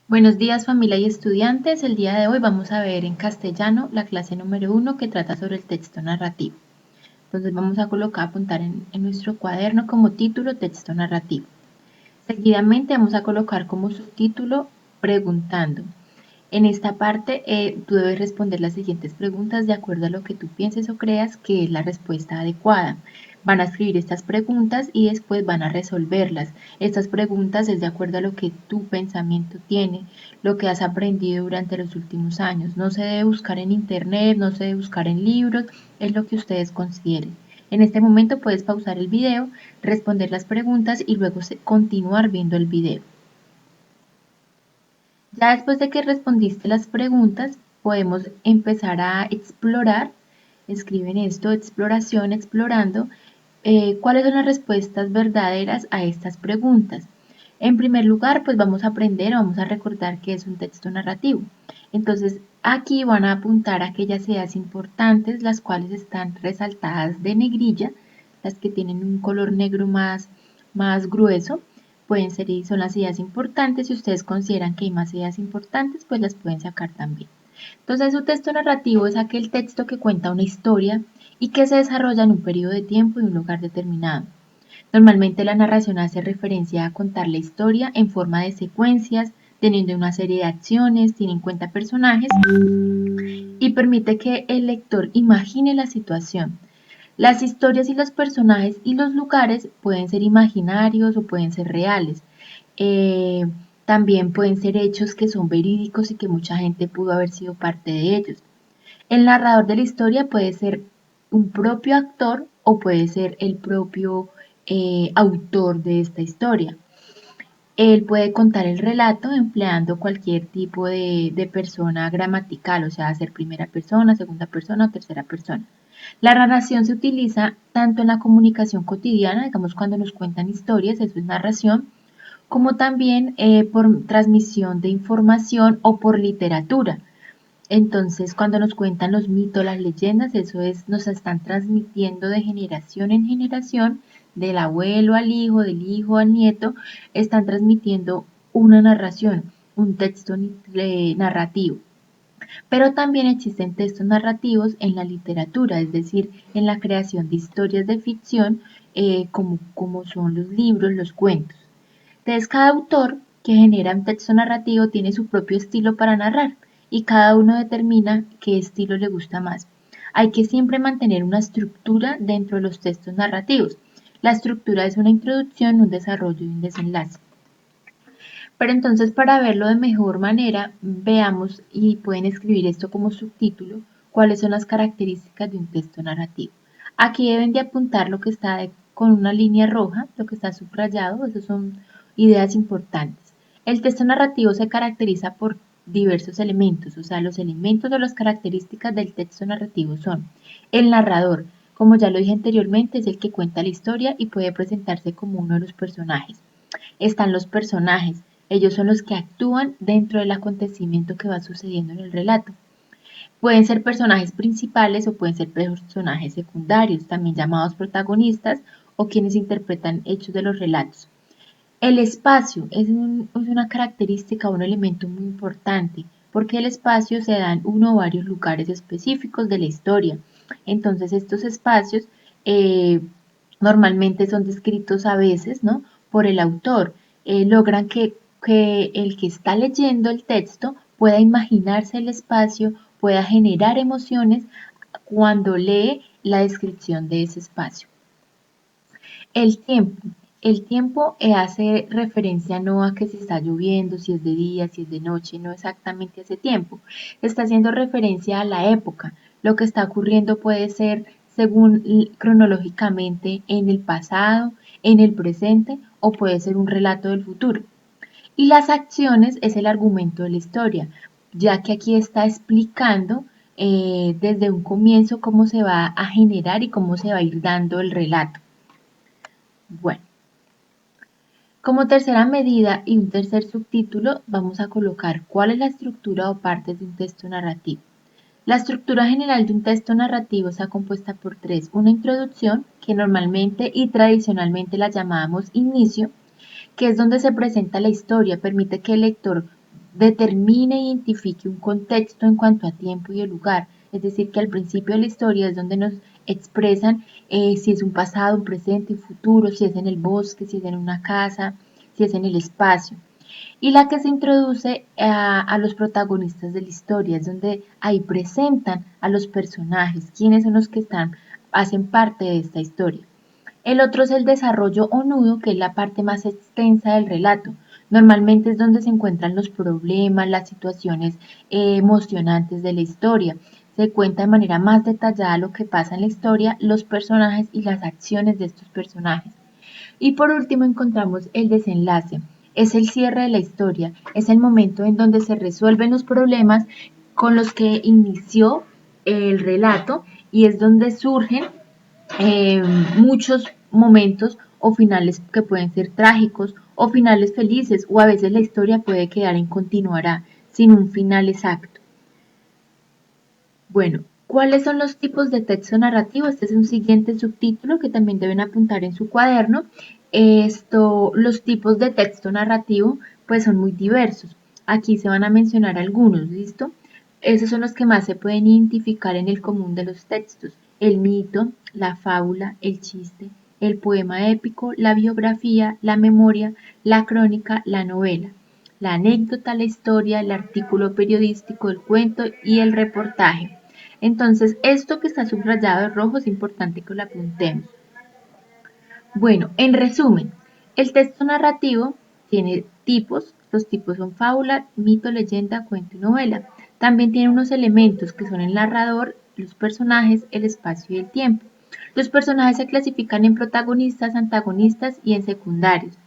Buenos días familia y estudiantes, el día de hoy vamos a ver en castellano la clase número 1 que trata sobre el texto narrativo. Entonces vamos a apuntar en nuestro cuaderno como título texto narrativo. Seguidamente vamos a colocar como subtítulo preguntando. En esta parte tú debes responder las siguientes preguntas de acuerdo a lo que tú pienses o creas que es la respuesta adecuada. Van a escribir estas preguntas y después van a resolverlas. Estas preguntas es de acuerdo a lo que tu pensamiento tiene, lo que has aprendido durante los últimos años. No se debe buscar en internet, no se debe buscar en libros, es lo que ustedes consideren. En este momento puedes pausar el video, responder las preguntas y luego continuar viendo el video. Ya después de que respondiste las preguntas, podemos empezar a explorar. Escriben esto, exploración, explorando, cuáles son las respuestas verdaderas a estas preguntas. En primer lugar, pues vamos a aprender, vamos a recordar qué es un texto narrativo. Entonces, aquí van a apuntar aquellas ideas importantes, las cuales están resaltadas de negrilla, las que tienen un color negro más grueso. Pueden ser y son las ideas importantes. Si ustedes consideran que hay más ideas importantes, pues las pueden sacar también. Entonces, un texto narrativo es aquel texto que cuenta una historia y que se desarrolla en un periodo de tiempo y un lugar determinado. Normalmente la narración hace referencia a contar la historia en forma de secuencias, teniendo una serie de acciones, tiene en cuenta personajes y permite que el lector imagine la situación. Las historias y los personajes y los lugares pueden ser imaginarios o pueden ser reales. Eh, También pueden ser hechos que son verídicos y que mucha gente pudo haber sido parte de ellos. El narrador de la historia puede ser un propio actor o puede ser el propio autor de esta historia. Él puede contar el relato empleando cualquier tipo de persona gramatical, o sea, hacer primera persona, segunda persona o tercera persona. La narración se utiliza tanto en la comunicación cotidiana, digamos cuando nos cuentan historias, eso es narración, como también por transmisión de información o por literatura. Entonces, cuando nos cuentan los mitos, las leyendas, eso es, nos están transmitiendo de generación en generación, del abuelo al hijo, del hijo al nieto, están transmitiendo una narración, un texto narrativo. Pero también existen textos narrativos en la literatura, es decir, en la creación de historias de ficción, como son los libros, los cuentos. Entonces, cada autor que genera un texto narrativo tiene su propio estilo para narrar y cada uno determina qué estilo le gusta más. Hay que siempre mantener una estructura dentro de los textos narrativos. La estructura es una introducción, un desarrollo y un desenlace. Pero entonces, para verlo de mejor manera, veamos y pueden escribir esto como subtítulo, cuáles son las características de un texto narrativo. Aquí deben de apuntar lo que está con una línea roja, lo que está subrayado, esas son ideas importantes. El texto narrativo se caracteriza por diversos elementos, o sea, los elementos o las características del texto narrativo son el narrador, como ya lo dije anteriormente, es el que cuenta la historia y puede presentarse como uno de los personajes. Están los personajes, ellos son los que actúan dentro del acontecimiento que va sucediendo en el relato. Pueden ser personajes principales o pueden ser personajes secundarios, también llamados protagonistas o quienes interpretan hechos de los relatos. El espacio es una característica, un elemento muy importante, porque el espacio se da en uno o varios lugares específicos de la historia. Entonces estos espacios eh, normalmente son descritos a veces, ¿no?, por el autor. Logran que el que está leyendo el texto pueda imaginarse el espacio, pueda generar emociones cuando lee la descripción de ese espacio. El tiempo. El tiempo hace referencia no a que si está lloviendo, si es de día, si es de noche, no exactamente ese tiempo. Está haciendo referencia a la época. Lo que está ocurriendo puede ser según cronológicamente en el pasado, en el presente o puede ser un relato del futuro. Y las acciones es el argumento de la historia, ya que aquí está explicando desde un comienzo cómo se va a generar y cómo se va a ir dando el relato. Bueno, como tercera medida y un tercer subtítulo, vamos a colocar cuál es la estructura o partes de un texto narrativo. La estructura general de un texto narrativo está compuesta por tres. Una introducción, que normalmente y tradicionalmente la llamábamos inicio, que es donde se presenta la historia, permite que el lector determine e identifique un contexto en cuanto a tiempo y el lugar. Es decir, que al principio de la historia es donde nos expresan si es un pasado, un presente, un futuro, si es en el bosque, si es en una casa, si es en el espacio. Y la que se introduce a los protagonistas de la historia, es donde ahí presentan a los personajes, quiénes son los que hacen parte de esta historia. El otro es el desarrollo o nudo, que es la parte más extensa del relato. Normalmente es donde se encuentran los problemas, las situaciones emocionantes de la historia. Se cuenta de manera más detallada lo que pasa en la historia, los personajes y las acciones de estos personajes. Y por último encontramos el desenlace. Es el cierre de la historia, es el momento en donde se resuelven los problemas con los que inició el relato y es donde surgen eh, muchos momentos o finales que pueden ser trágicos o finales felices, o a veces la historia puede quedar en continuará sin un final exacto. Bueno, ¿cuáles son los tipos de texto narrativo? Este es un siguiente subtítulo que también deben apuntar en su cuaderno. Los tipos de texto narrativo pues son muy diversos. Aquí se van a mencionar algunos, ¿listo? Esos son los que más se pueden identificar en el común de los textos. El mito, la fábula, el chiste, el poema épico, la biografía, la memoria, la crónica, la novela, la anécdota, la historia, el artículo periodístico, el cuento y el reportaje. Entonces, esto que está subrayado de rojo es importante que lo apuntemos. Bueno, en resumen, el texto narrativo tiene tipos. Los tipos son fábula, mito, leyenda, cuento y novela. También tiene unos elementos que son el narrador, los personajes, el espacio y el tiempo. Los personajes se clasifican en protagonistas, antagonistas y en secundarios.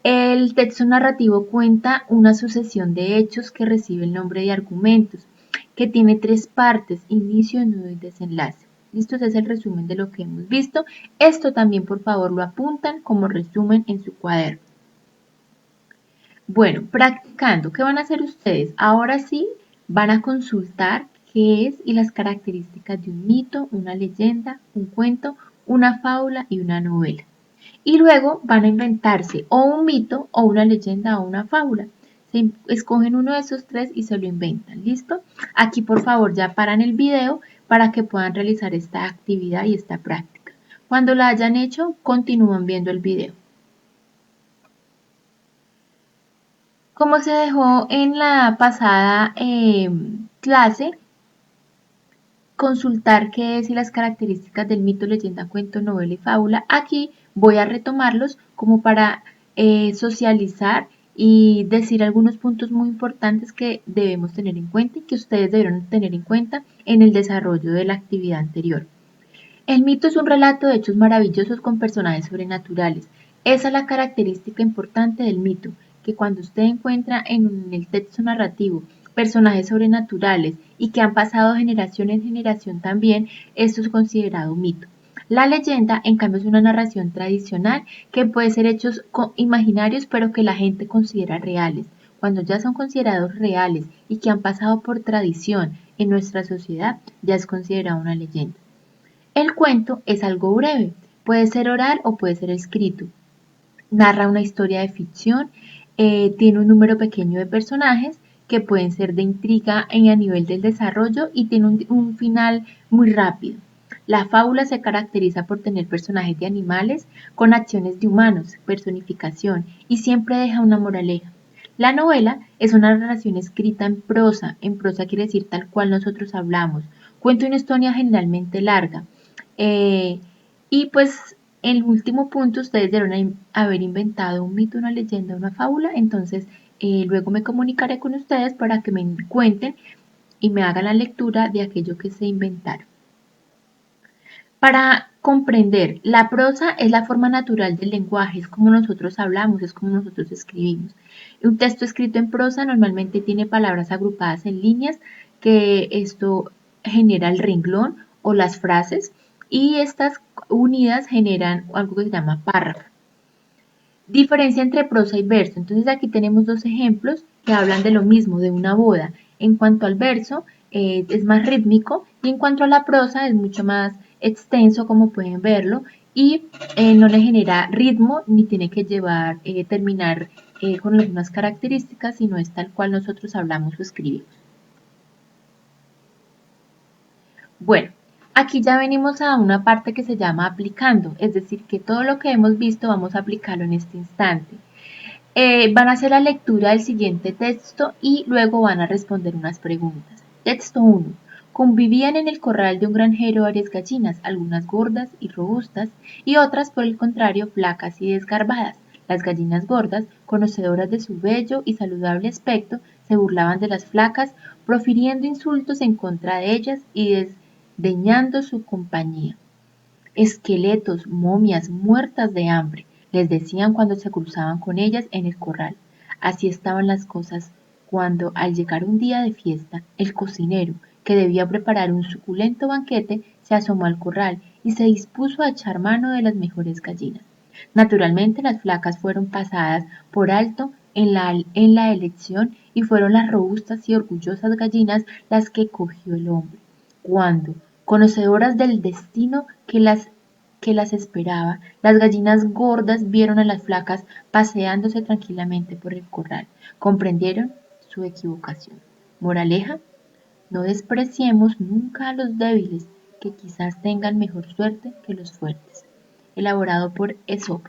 El texto narrativo cuenta una sucesión de hechos que recibe el nombre de argumentos, que tiene tres partes: inicio, nudo y desenlace. Listo, ese es el resumen de lo que hemos visto. Esto también, por favor, lo apuntan como resumen en su cuaderno. Bueno, practicando, ¿qué van a hacer ustedes? Ahora sí, van a consultar qué es y las características de un mito, una leyenda, un cuento, una fábula y una novela. Y luego van a inventarse o un mito o una leyenda o una fábula. Se escogen uno de esos tres y se lo inventan. ¿Listo? Aquí por favor ya paran el video para que puedan realizar esta actividad y esta práctica. Cuando la hayan hecho, continúan viendo el video. Como se dejó en la pasada clase, consultar qué es y las características del mito, leyenda, cuento, novela y fábula. Aquí voy a retomarlos como para socializar y decir algunos puntos muy importantes que debemos tener en cuenta y que ustedes debieron tener en cuenta en el desarrollo de la actividad anterior. El mito es un relato de hechos maravillosos con personajes sobrenaturales. Esa es la característica importante del mito, que cuando usted encuentra en el texto narrativo personajes sobrenaturales y que han pasado de generación en generación también, esto es considerado mito. La leyenda, en cambio, es una narración tradicional que puede ser hechos imaginarios, pero que la gente considera reales. Cuando ya son considerados reales y que han pasado por tradición en nuestra sociedad, ya es considerado una leyenda. El cuento es algo breve, puede ser oral o puede ser escrito. Narra una historia de ficción, tiene un número pequeño de personajes que pueden ser de intriga a nivel del desarrollo y tiene un final muy rápido. La fábula se caracteriza por tener personajes de animales con acciones de humanos, personificación, y siempre deja una moraleja. La novela es una narración escrita en prosa quiere decir tal cual nosotros hablamos, cuenta una historia generalmente larga. Eh, y pues el último punto, ustedes deben haber inventado un mito, una leyenda, una fábula, entonces luego me comunicaré con ustedes para que me cuenten y me hagan la lectura de aquello que se inventaron. Para comprender, la prosa es la forma natural del lenguaje, es como nosotros hablamos, es como nosotros escribimos. Un texto escrito en prosa normalmente tiene palabras agrupadas en líneas, que esto genera el renglón o las frases, y estas unidas generan algo que se llama párrafo. Diferencia entre prosa y verso. Entonces aquí tenemos dos ejemplos que hablan de lo mismo, de una boda. En cuanto al verso, es más rítmico, y en cuanto a la prosa es mucho más extenso, como pueden verlo, y no le genera ritmo ni tiene que terminar con algunas características y no es tal cual nosotros hablamos o escribimos. Bueno, aquí ya venimos a una parte que se llama aplicando, es decir, que todo lo que hemos visto vamos a aplicarlo en este instante. Van a hacer la lectura del siguiente texto y luego van a responder unas preguntas. Texto 1. Convivían en el corral de un granjero varias gallinas, algunas gordas y robustas y otras, por el contrario, flacas y desgarbadas. Las gallinas gordas, conocedoras de su bello y saludable aspecto, se burlaban de las flacas, profiriendo insultos en contra de ellas y desdeñando su compañía. Esqueletos, momias muertas de hambre, les decían cuando se cruzaban con ellas en el corral. Así estaban las cosas cuando, al llegar un día de fiesta, el cocinero, que debía preparar un suculento banquete, se asomó al corral y se dispuso a echar mano de las mejores gallinas. Naturalmente las flacas fueron pasadas por alto en la elección y fueron las robustas y orgullosas gallinas las que cogió el hombre. Cuando, conocedoras del destino que las esperaba, las gallinas gordas vieron a las flacas paseándose tranquilamente por el corral. Comprendieron su equivocación. Moraleja, no despreciemos nunca a los débiles, que quizás tengan mejor suerte que los fuertes. Elaborado por Esopo.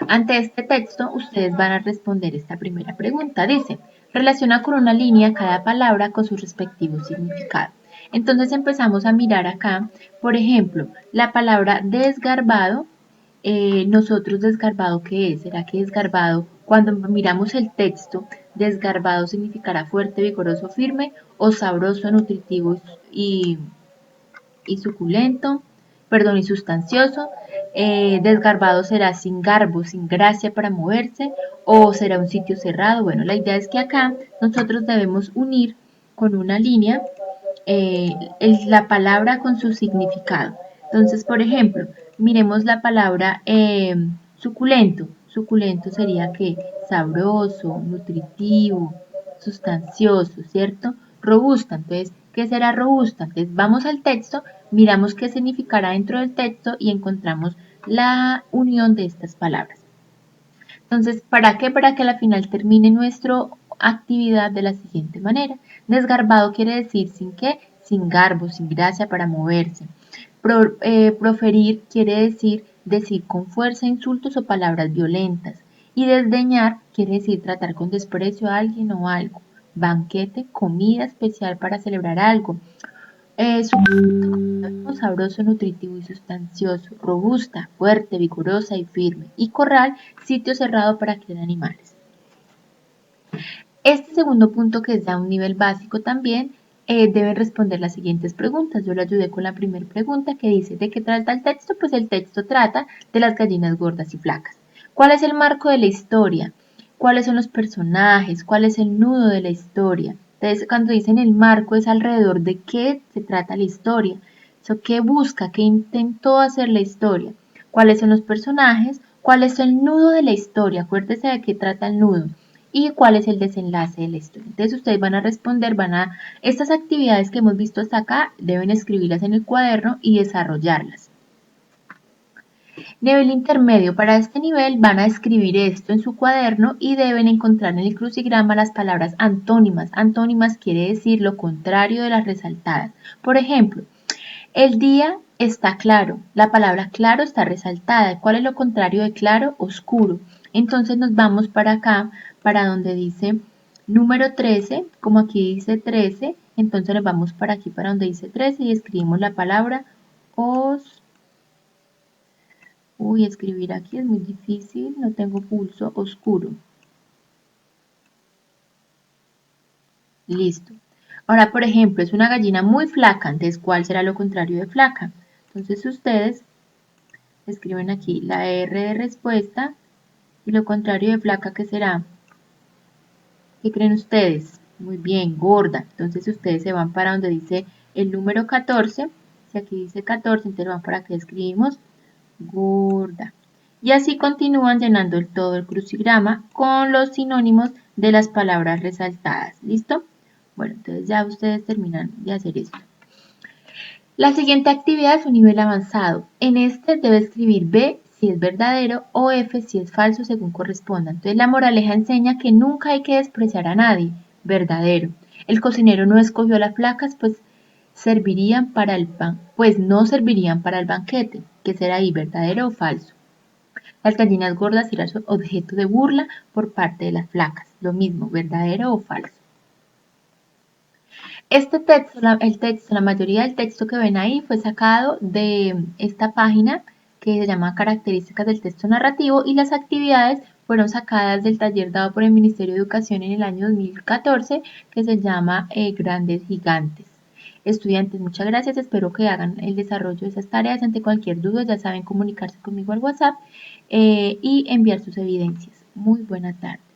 Ante este texto, ustedes van a responder esta primera pregunta. Dice, relaciona con una línea cada palabra con su respectivo significado. Entonces empezamos a mirar acá, por ejemplo, la palabra desgarbado. Nosotros desgarbado, ¿qué es? ¿Será que desgarbado, cuando miramos el texto, desgarbado significará fuerte, vigoroso, firme o sabroso, nutritivo y suculento, perdón, y sustancioso? Desgarbado será sin garbo, sin gracia para moverse, o será un sitio cerrado. Bueno, la idea es que acá nosotros debemos unir con una línea la palabra con su significado. Entonces, por ejemplo, miremos la palabra suculento. Suculento sería que sabroso, nutritivo, sustancioso, ¿cierto? Robusta. Entonces, ¿qué será robusta? Entonces, vamos al texto, miramos qué significará dentro del texto y encontramos la unión de estas palabras. Entonces, ¿para qué? Para que al final termine nuestra actividad de la siguiente manera. Desgarbado quiere decir sin qué, sin garbo, sin gracia para moverse. Proferir quiere decir con fuerza insultos o palabras violentas. Y desdeñar quiere decir tratar con desprecio a alguien o algo. Banquete, comida especial para celebrar algo. Sabroso, nutritivo y sustancioso, robusta, fuerte, vigorosa y firme. Y corral, sitio cerrado para criar animales. Este segundo punto, que es ya un nivel básico también, deben responder las siguientes preguntas. Yo le ayudé con la primera pregunta, que dice, ¿de qué trata el texto? Pues el texto trata de las gallinas gordas y flacas. ¿Cuál es el marco de la historia? ¿Cuáles son los personajes? ¿Cuál es el nudo de la historia? Entonces, cuando dicen el marco, es alrededor de qué se trata la historia. Eso, ¿qué busca? ¿Qué intentó hacer la historia? ¿Cuáles son los personajes? ¿Cuál es el nudo de la historia? Acuérdese de qué trata el nudo. ¿Y cuál es el desenlace de la historia? Entonces ustedes van a responder, estas actividades que hemos visto hasta acá, deben escribirlas en el cuaderno y desarrollarlas. Nivel intermedio. Para este nivel van a escribir esto en su cuaderno y deben encontrar en el crucigrama las palabras antónimas. Antónimas quiere decir lo contrario de las resaltadas. Por ejemplo, el día está claro. La palabra claro está resaltada. ¿Cuál es lo contrario de claro? Oscuro. Entonces nos vamos para acá, para donde dice número 13, como aquí dice 13, entonces nos vamos para aquí, para donde dice 13 y escribimos la palabra escribir aquí es muy difícil, no tengo pulso, oscuro. Listo. Ahora, por ejemplo, es una gallina muy flaca, entonces, ¿cuál será lo contrario de flaca? Entonces, ustedes escriben aquí la R de respuesta y lo contrario de flaca, ¿qué será? ¿Qué creen ustedes? Muy bien, gorda. Entonces, ustedes se van para donde dice el número 14. Si aquí dice 14, entonces van para que escribimos gorda. Y así continúan llenando todo el crucigrama con los sinónimos de las palabras resaltadas. ¿Listo? Bueno, entonces ya ustedes terminan de hacer esto. La siguiente actividad es un nivel avanzado. En este debe escribir B si es verdadero o F si es falso según corresponda. Entonces la moraleja enseña que nunca hay que despreciar a nadie. Verdadero. El cocinero no escogió las flacas, pues no servirían para el banquete. ¿Qué será ahí, verdadero o falso? Las gallinas gordas eran objeto de burla por parte de las flacas. Lo mismo, verdadero o falso. Este texto, la mayoría del texto que ven ahí fue sacado de esta página que se llama Características del texto narrativo y las actividades fueron sacadas del taller dado por el Ministerio de Educación en el año 2014 que se llama Grandes Gigantes. Estudiantes, muchas gracias. Espero que hagan el desarrollo de esas tareas. Ante cualquier duda ya saben comunicarse conmigo al WhatsApp y enviar sus evidencias. Muy buena tarde.